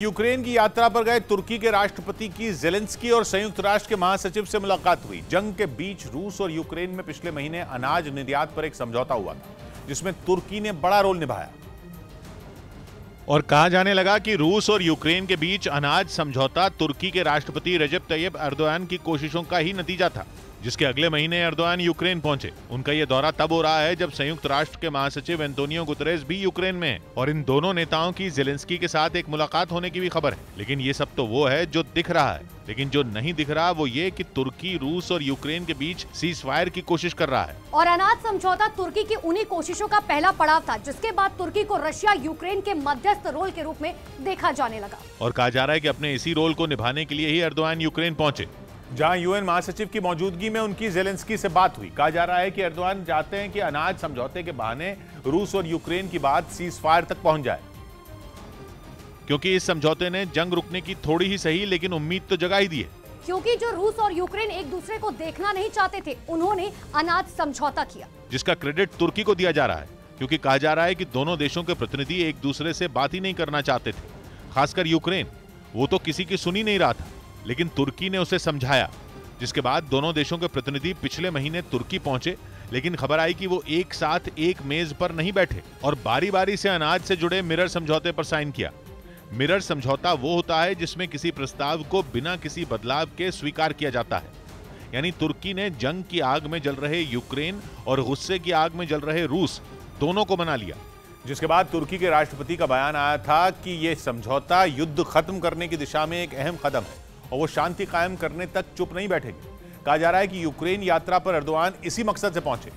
Ukraine की यात्रा पर गए तुर्की के राष्ट्रपति की ज़ेलेंस्की और संयुक्त राष्ट्र के महासचिव से मुलाकात हुई। जंग के बीच रूस और यूक्रेन में पिछले महीने अनाज निर्यात पर एक समझौता हुआ था, जिसमें तुर्की ने बड़ा रोल निभाया। और कहा जाने लगा कि रूस और यूक्रेन के बीच अनाज समझौता तुर्की के राष्ट्रपति रजब तैयब एर्दोआन की कोशिशों का ही नतीजा था, जिसके अगले महीने एर्दोआन यूक्रेन पहुंचे। उनका यह दौरा तब हो रहा है जब संयुक्त राष्ट्र के महासचिव एंटोनियो गुतेरेस भी यूक्रेन में हैं और इन दोनों नेताओं की ज़ेलेंस्की के साथ एक मुलाकात होने की भी खबर है। लेकिन ये सब तो वो है जो दिख रहा है, लेकिन जो नहीं दिख रहा वो ये कि तुर्की रूस और यूक्रेन के बीच सीज फायर की कोशिश कर रहा है। और अनाज समझौता तुर्की की उन्हीं कोशिशों का पहला पड़ाव था, जिसके बाद तुर्की को रशिया यूक्रेन के मध्यस्थ रोल के रूप में देखा जाने लगा। और कहा जा रहा है कि अपने इसी रोल को निभाने के लिए ही एर्दोआन यूक्रेन पहुंचे, जहां यूएन महासचिव की मौजूदगी में उनकी ज़ेलेंस्की से बात हुई। कहा जा रहा है कि एर्दोआन चाहते हैं कि अनाज समझौते के बहाने रूस और यूक्रेन की बात सीज फायर तक पहुंच जाए, क्योंकि इस समझौते ने जंग रुकने की थोड़ी ही सही लेकिन उम्मीद तो जगा ही दी है। क्योंकि जो रूस और यूक्रेन एक दूसरे को देखना नहीं चाहते थे, उन्होंने अनाज समझौता किया, जिसका क्रेडिट तुर्की को दिया जा रहा है, क्योंकि कहा जा रहा है कि दोनों देशों के प्रतिनिधि एक दूसरे से बात ही नहीं करना चाहते थे। खासकर यूक्रेन, वो तो किसी की सुन ही नहीं रहा था, लेकिन तुर्की ने उसे समझाया, जिसके बाद दोनों देशों के प्रतिनिधि पिछले महीने तुर्की पहुंचे। लेकिन खबर आई कि वो एक साथ एक मेज पर नहीं बैठे और बारी बारी से अनाज से जुड़े मिरर समझौते पर साइन किया। मिरर समझौता वो होता है जिसमें किसी प्रस्ताव को बिना किसी बदलाव के स्वीकार किया जाता है। यानी तुर्की ने जंग की आग में जल रहे यूक्रेन और गुस्से की आग में जल रहे रूस दोनों को मना लिया, जिसके बाद तुर्की के राष्ट्रपति का बयान आया था कि यह समझौता युद्ध खत्म करने की दिशा में एक अहम कदम है और वो शांति कायम करने तक चुप नहीं बैठेंगे। कहा जा रहा है कि यूक्रेन यात्रा पर एर्दोआन इसी मकसद से पहुंचे,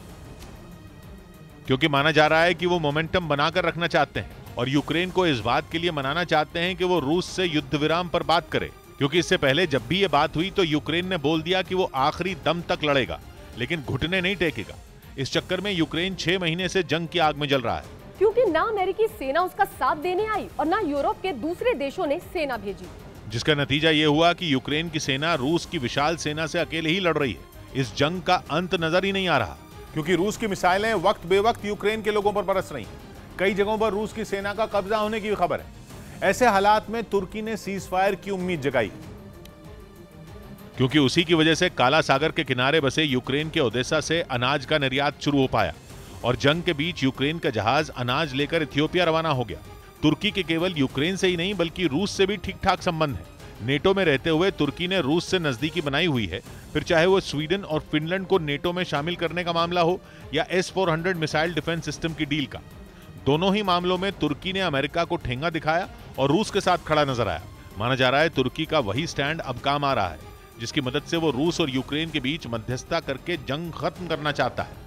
क्योंकि माना जा रहा है कि वो मोमेंटम बनाकर रखना चाहते हैं और यूक्रेन को इस बात के लिए मनाना चाहते हैं कि वो रूस से युद्ध विराम पर बात करे। क्योंकि इससे पहले जब भी ये बात हुई तो यूक्रेन ने बोल दिया कि वो आखिरी दम तक लड़ेगा, लेकिन घुटने नहीं टेकेगा। इस चक्कर में यूक्रेन 6 महीने से जंग की आग में जल रहा है, क्योंकि ना अमेरिकी सेना उसका साथ देने आई और ना यूरोप के दूसरे देशों ने सेना भेजी, जिसका नतीजा ये हुआ कि यूक्रेन की सेना रूस की विशाल सेना से अकेले ही लड़ रही है। इस जंग का अंत नजर ही नहीं आ रहा, क्योंकि रूस की मिसाइलें वक्त बेवक्त यूक्रेन के लोगों पर बरस रही हैं। कई जगहों पर रूस की सेना का कब्जा होने की भी खबर है। ऐसे हालात में तुर्की ने सीज फायर की उम्मीद जगाई, क्योंकि उसी की वजह से काला सागर के किनारे बसे यूक्रेन के ओदेसा से अनाज का निर्यात शुरू हो पाया और जंग के बीच यूक्रेन का जहाज अनाज लेकर इथियोपिया रवाना हो गया। तुर्की के केवल यूक्रेन से ही नहीं बल्कि रूस से भी ठीक ठाक संबंध है। नेटो में रहते हुए तुर्की ने रूस से नजदीकी बनाई हुई है, फिर चाहे वो स्वीडन और फिनलैंड को नेटो में शामिल करने का मामला हो या S-400 मिसाइल डिफेंस सिस्टम की डील का। दोनों ही मामलों में तुर्की ने अमेरिका को ठेंगा दिखाया और रूस के साथ खड़ा नजर आया। माना जा रहा है तुर्की का वही स्टैंड अब काम आ रहा है, जिसकी मदद से वो रूस और यूक्रेन के बीच मध्यस्थता करके जंग खत्म करना चाहता है।